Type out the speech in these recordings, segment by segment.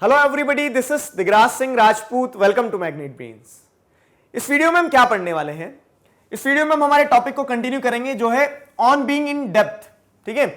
Hello everybody, this is Digraj Singh Rajput. Welcome to magnet brains. इस video में हम क्या पढ़ने वाले हैं? इस वीडियो में हम हमारे टॉपिक को कंटिन्यू करेंगे जो है ऑन बीइंग इन डेप्थ। ठीक है,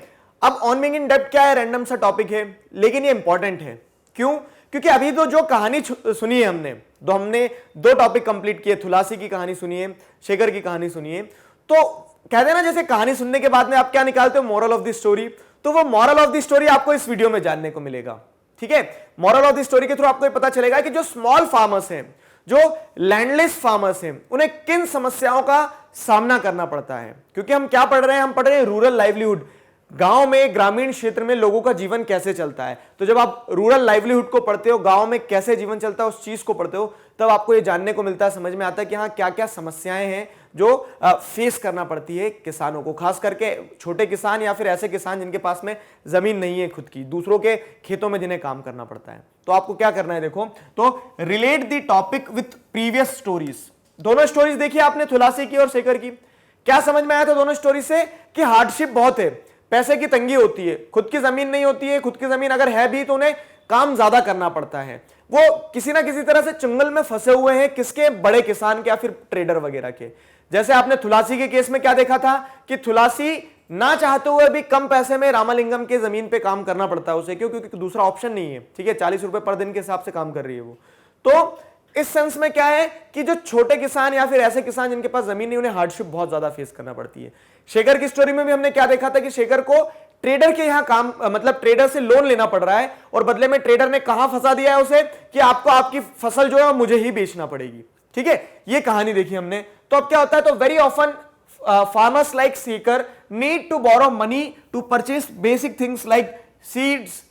अब ऑन बीइंग इन डेप्थ क्या है? रैंडम सा टॉपिक है लेकिन ये इंपॉर्टेंट है। क्यों? क्योंकि अभी तो जो कहानी सुनी है हमने दो टॉपिक कंप्लीट किए। थुलासी की कहानी सुनी है, शेखर की कहानी सुनी है। तो कहते हैं ना, जैसे कहानी सुनने के बाद में आप क्या निकालते हो? Moral of the story. तो वो मोरल ऑफ द स्टोरी आपको इस वीडियो में जानने को मिलेगा। ठीक है, मोरल ऑफ द स्टोरी के थ्रू आपको ये पता चलेगा कि जो स्मॉल फार्मर्स हैं, जो लैंडलेस फार्मर्स हैं, उन्हें किन समस्याओं का सामना करना पड़ता है। क्योंकि हम क्या पढ़ रहे हैं? हम पढ़ रहे हैं रूरल लाइवलीहुड। गांव में, ग्रामीण क्षेत्र में लोगों का जीवन कैसे चलता है। तो जब आप रूरल लाइवलीहुड को पढ़ते हो, गांव में कैसे जीवन चलता है उस चीज को पढ़ते हो, तब आपको ये जानने को मिलता है, समझ में आता है कि हाँ क्या क्या समस्याएं हैं जो फेस करना पड़ती है किसानों को, खास करके छोटे किसान या फिर ऐसे किसान जिनके पास में जमीन नहीं है खुद की, दूसरों के खेतों में जिन्हें काम करना पड़ता है। तो आपको क्या करना है? देखो, तो relate the topic with previous stories. दोनों स्टोरीज देखिए आपने, थुलासी की और शेखर की। क्या समझ में आया था दोनों स्टोरी से? कि हार्डशिप बहुत है, पैसे की तंगी होती है, खुद की जमीन नहीं होती है, खुद की जमीन अगर है भी तो उन्हें काम ज्यादा करना पड़ता है। वो किसी ना किसी तरह से चंगल में फंसे हुए हैं, किसके? बड़े किसान के या फिर ट्रेडर वगैरह के। जैसे आपने थुलासी के केस में क्या देखा था कि थुलासी ना चाहते हुए भी कम पैसे में रामालिंगम के जमीन पे काम करना पड़ता है उसे। क्यों? क्योंकि दूसरा ऑप्शन नहीं है। ठीक है, 40 रुपए पर दिन के हिसाब से काम कर रही है वो। तो इस सेंस में क्या है कि जो छोटे किसान या फिर ऐसे किसान जिनके पास जमीन नहीं, उन्हें हार्डशिप बहुत ज्यादा फेस करना पड़ती है। शेखर की स्टोरी में भी हमने क्या देखा था कि शेखर को ट्रेडर के यहां काम, मतलब ट्रेडर से लोन लेना पड़ रहा है और बदले में ट्रेडर ने कहां फंसा दिया है उसे कि आपको आपकी फसल जो है मुझे ही बेचना पड़ेगी। ठीक है, ये कहानी देखी हमने। तो अब क्या होता है? तो very often farmers like Shekhar need to borrow money to purchase basic things like seeds,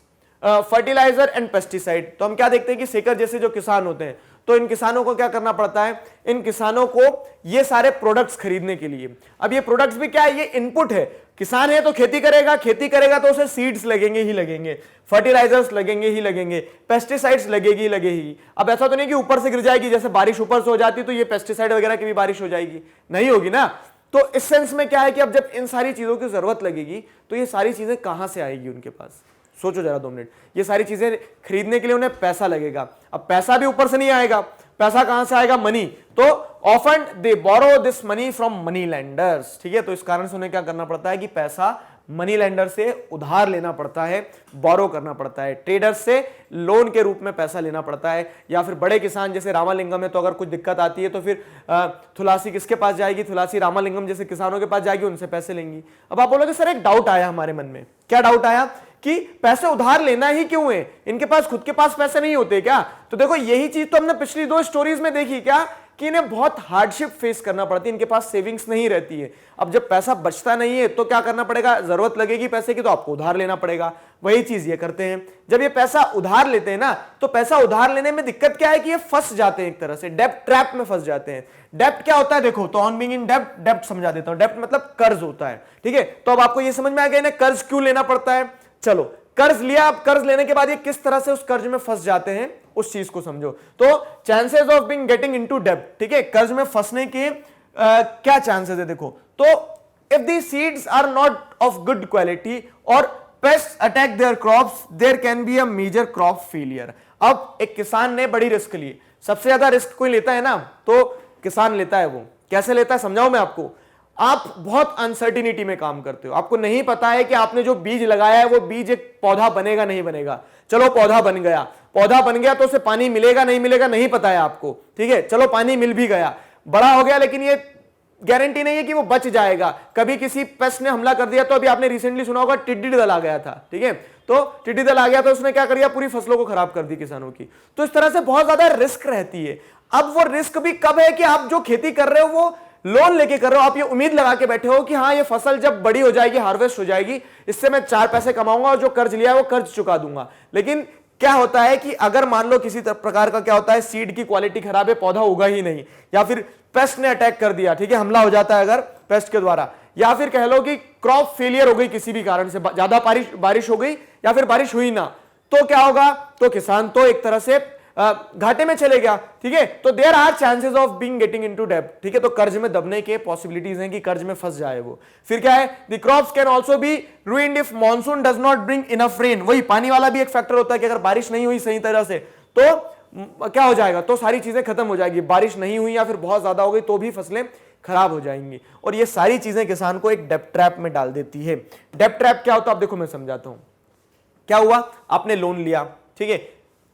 fertiliser and pesticide. तो हम क्या देखते हैं कि शेखर जैसे जो किसान होते हैं, तो इन किसानों को क्या करना पड़ता है? इन किसानों को ये सारे प्रोडक्ट्स खरीदने के लिए। अब ये प्रोडक्ट्स भी क्या है? ये इनपुट है। किसान है तो खेती करेगा, खेती करेगा तो उसे सीड्स लगेंगे ही लगेंगे, फर्टिलाइजर्स लगेंगे ही लगेंगे, पेस्टिसाइड्स लगेगी ही लगेगी। अब ऐसा तो नहीं कि ऊपर से गिर जाएगी, जैसे बारिश ऊपर से हो जाती तो ये पेस्टिसाइड वगैरह की भी बारिश हो जाएगी, नहीं होगी ना। तो इस सेंस में क्या है कि अब जब इन सारी चीजों की जरूरत लगेगी तो ये सारी चीजें कहां से आएगी उनके पास? सोचो जरा 2 मिनट। ये सारी चीजें खरीदने के लिए उन्हें पैसा लगेगा। अब पैसा भी ऊपर से नहीं आएगा, पैसा कहां से आएगा? मनी। तो often they borrow this money from money lenders. ठीक है, तो इस कारण से उन्हें क्या करना पड़ता है कि पैसा मनी लैंडर से उधार लेना पड़ता है, बोरो करना पड़ता है, ट्रेडर्स से लोन के रूप में पैसा लेना पड़ता है। या फिर बड़े किसान जैसे रामालिंगम है, तो अगर कुछ दिक्कत आती है तो फिर थुलासी किसके पास जाएगी? थुलासी रामालिंगम जैसे किसानों के पास जाएगी, उनसे पैसे लेंगी। अब आप बोलोगे सर एक डाउट आया हमारे मन में। क्या डाउट आया? कि पैसे उधार लेना ही क्यों है? इनके पास खुद के पास पैसे नहीं होते क्या? तो देखो, यही चीज तो हमने पिछली 2 स्टोरीज में देखी। क्या? कि इन्हें बहुत हार्डशिप फेस करना पड़ती है, इनके पास सेविंग्स नहीं रहती है। अब जब पैसा बचता नहीं है तो क्या करना पड़ेगा? जरूरत लगेगी पैसे की तो आपको उधार लेना पड़ेगा। वही चीज ये करते हैं। जब ये पैसा उधार लेते हैं ना, तो पैसा उधार लेने में दिक्कत क्या है कि ये फंस जाते हैं, एक तरह से डेप्ट ट्रैप में फंस जाते हैं। डेप्ट क्या होता है? देखो, तो ऑन बीइंग इन डेप्ट, डेप्ट समझा देता हूं। डेप्ट मतलब कर्ज होता है। ठीक है, तो अब आपको ये समझ में आ गया इन्हें कर्ज क्यों लेना पड़ता है। चलो, कर्ज लिया। अब कर्ज लेने के बाद ये किस तरह से उस कर्ज में फंस जाते हैं उस चीज को समझो। तो chances of being getting into डेब्ट। ठीक है, कर्ज में फंसने के क्या चांसेस है? देखो, तो if the seeds are not of good quality और pest attack their crops, there can be a major crop failure. अब एक किसान ने बड़ी रिस्क ली। सबसे ज्यादा रिस्क कोई लेता है ना, तो किसान लेता है। वो कैसे लेता है समझाओ मैं आपको। आप बहुत अनसर्टिनिटी में काम करते हो, आपको नहीं पता है कि आपने जो बीज लगाया है वो बीज एक पौधा बनेगा नहीं बनेगा। चलो पौधा बन गया, पौधा बन गया तो उसे पानी मिलेगा नहीं मिलेगा नहीं पता है आपको। ठीक है, चलो पानी मिल भी गया, बड़ा हो गया, लेकिन ये गारंटी नहीं है कि वो बच जाएगा। कभी किसी पेस्ट ने हमला कर दिया, तो अभी आपने रिसेंटली सुना होगा टिड्डी दल आ गया था। ठीक है, तो टिड्डी दल आ गया तो उसने क्या कर दिया? पूरी फसलों को खराब कर दी किसानों की। तो इस तरह से बहुत ज्यादा रिस्क रहती है। अब वो रिस्क भी कब है कि आप जो खेती कर रहे हो वो लोन लेके कर रहे हो। आप ये उम्मीद लगा के बैठे हो कि हाँ ये फसल जब बड़ी हो जाएगी, हार्वेस्ट हो जाएगी, इससे मैं 4 पैसे कमाऊंगा और जो कर्ज लिया है वो कर्ज चुका दूंगा। लेकिन क्या होता है कि अगर मान लो किसी प्रकार का क्या होता है, सीड की क्वालिटी खराब है, पौधा उगा ही नहीं, या फिर पेस्ट ने अटैक कर दिया, ठीक है, हमला हो जाता है अगर पेस्ट के द्वारा, या फिर कह लो कि क्रॉप फेलियर हो गई किसी भी कारण से, ज्यादा बारिश हो गई या फिर बारिश हुई ना, तो क्या होगा? तो किसान तो एक तरह से घाटे में चले गया, ठीक है, तो there are chances of being getting into डेब्ट, ठीक है, तो कर्ज में दबने के पॉसिबिलिटीज हैं कि कर्ज में फंस जाए वो। फिर क्या है, the crops can also be ruined if monsoon does not bring enough rain, वही पानी वाला भी एक फैक्टर होता है कि अगर बारिश नहीं हुई सही तरह से तो क्या हो जाएगा, तो सारी चीजें खत्म हो जाएगी, बारिश नहीं हुई या फिर बहुत ज्यादा हो गई तो भी फसलें खराब हो जाएंगी। और ये सारी चीजें किसान को एक डेब्ट ट्रैप में डाल देती है। डेब्ट ट्रैप क्या होता है, आप देखो मैं समझाता हूं। क्या हुआ, आपने लोन लिया, ठीक है,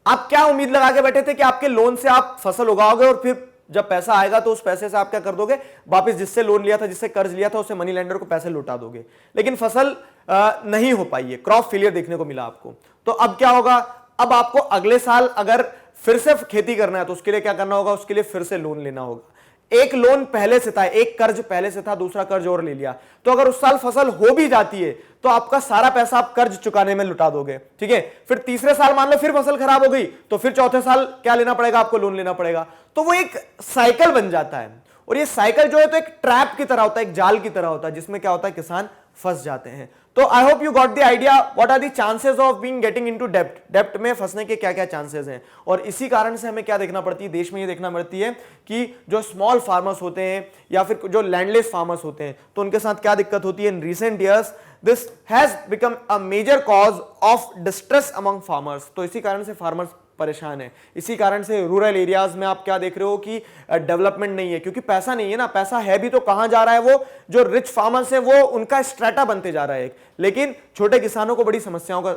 आप क्या उम्मीद लगा के बैठे थे कि आपके लोन से आप फसल उगाओगे और फिर जब पैसा आएगा तो उस पैसे से आप क्या कर दोगे, वापस जिससे लोन लिया था, जिससे कर्ज लिया था, उससे मनी लेंडर को पैसे लौटा दोगे। लेकिन फसल नहीं हो पाई है, क्रॉप फेलियर देखने को मिला आपको। तो अब क्या होगा, अब आपको अगले साल अगर फिर से खेती करना है तो उसके लिए क्या करना होगा, उसके लिए फिर से लोन लेना होगा। एक लोन पहले से था, एक कर्ज पहले से था, दूसरा कर्ज और ले लिया, तो अगर उस साल फसल हो भी जाती है तो आपका सारा पैसा आप कर्ज चुकाने में लुटा दोगे, ठीक है। फिर तीसरे साल मान लो फिर फसल खराब हो गई तो फिर चौथे साल क्या लेना पड़ेगा, आपको लोन लेना पड़ेगा। तो वो एक साइकिल बन जाता है, और ये साइकिल जो है तो एक ट्रैप की तरह होता है, एक जाल की तरह होता है, जिसमें क्या होता है, किसान फंस जाते हैं। तो आई hope you got the idea what are the chances of being getting into डेब्ट, डेब्ट में फंसने के क्या क्या चांसेस हैं। और इसी कारण से हमें क्या देखना पड़ती है, देश में ये देखना पड़ती है कि जो स्मॉल फार्मर्स होते हैं या फिर जो लैंडलेस फार्मर्स होते हैं तो उनके साथ क्या दिक्कत होती है। In recent years this has become a major cause of distress among farmers, तो इसी कारण से फार्मर्स परेशान है। इसी कारण से रूरल एरियाज में आप क्या देख रहे हो कि डेवलपमेंट नहीं है, क्योंकि पैसा नहीं है ना, पैसा है भी तो कहां जा रहा है, वो जो रिच फार्मर्स है वो उनका स्ट्रेटा बनते जा रहा है, लेकिन छोटे किसानों को बड़ी समस्याओं का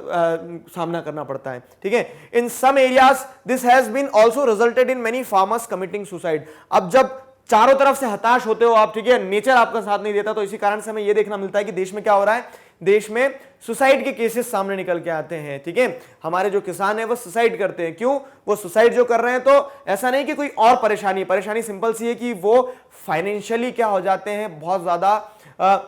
सामना करना पड़ता है, ठीक है। In some areas this has been also resulted in many farmers committing suicide. अब जब चारों तरफ से हताश होते हो आप, ठीक है, नेचर आपका साथ नहीं देता, तो इसी कारण से हमें यह देखना मिलता है कि देश में क्या हो रहा है, देश में सुसाइड के केसेस सामने निकल के आते हैं, ठीक है। हमारे जो किसान है वो सुसाइड करते हैं, क्यों, वो सुसाइड जो कर रहे हैं तो ऐसा नहीं कि कोई और परेशानी सिंपल सी है कि वो फाइनेंशियली क्या हो जाते हैं, बहुत ज्यादा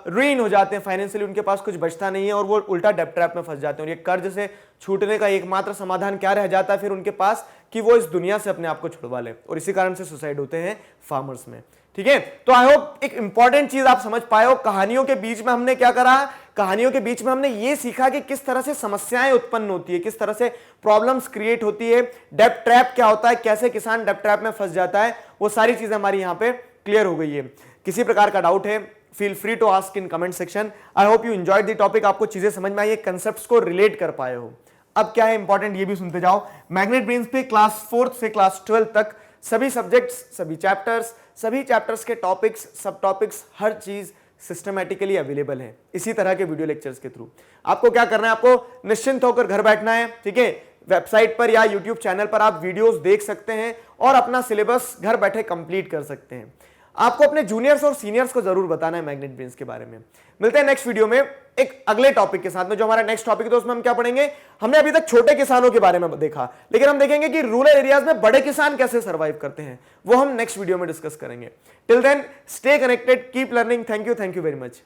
रुइन हो जाते हैं, फाइनेंशियली उनके पास कुछ बचता नहीं है और वो उल्टा डेब्ट ट्रैप में फंस जाते हैं। और ये कर्ज से छूटने का एकमात्र समाधान क्या रह जाता है फिर उनके पास, कि वो इस दुनिया से अपने आप को छुड़वा ले, और इसी कारण से सुसाइड होते हैं फार्मर्स में, ठीक है। तो आई होप एक इंपॉर्टेंट चीज आप समझ पाए हो। कहानियों के बीच में हमने क्या करा, कहानियों के बीच में हमने ये सीखा कि किस तरह से समस्याएं उत्पन्न होती है, किस तरह से प्रॉब्लम्स क्रिएट होती है, डेब्ट ट्रैप क्या होता है, कैसे किसान डेब्ट ट्रैप में फंस जाता है, वो सारी चीजें हमारी यहां पे क्लियर हो गई है। किसी प्रकार का डाउट है feel free to ask in comment section. I hope you enjoyed the topic, आपको चीजें समझ में आई है, कंसेप्ट्स को रिलेट कर पाए हो। अब क्या है इंपॉर्टेंट ये भी सुनते जाओ। मैग्नेट ब्रेन्स पे क्लास 4 से क्लास 12 तक सभी सब्जेक्ट्स, सभी चैप्टर्स के टॉपिक्स, सब टॉपिक्स, हर चीज सिस्टमैटिकली अवेलेबल है इसी तरह के वीडियो लेक्चर्स के थ्रू। आपको क्या करना है, आपको निश्चिंत होकर घर बैठना है, ठीक है। वेबसाइट पर या यूट्यूब चैनल पर आप वीडियोस देख सकते हैं और अपना सिलेबस घर बैठे कंप्लीट कर सकते हैं। आपको अपने जूनियर्स और सीनियर्स को जरूर बताना है मैग्नेट ब्रेन्स के बारे में। मिलते हैं नेक्स्ट वीडियो में एक अगले टॉपिक के साथ में। जो हमारा नेक्स्ट टॉपिक है तो उसमें हम क्या पढ़ेंगे, हमने अभी तक छोटे किसानों के बारे में देखा, लेकिन हम देखेंगे कि रूरल एरियाज में बड़े किसान कैसे सर्वाइव करते हैं, वो हम नेक्स्ट वीडियो में डिस्कस करेंगे। Till then stay connected, keep learning. Thank you very much.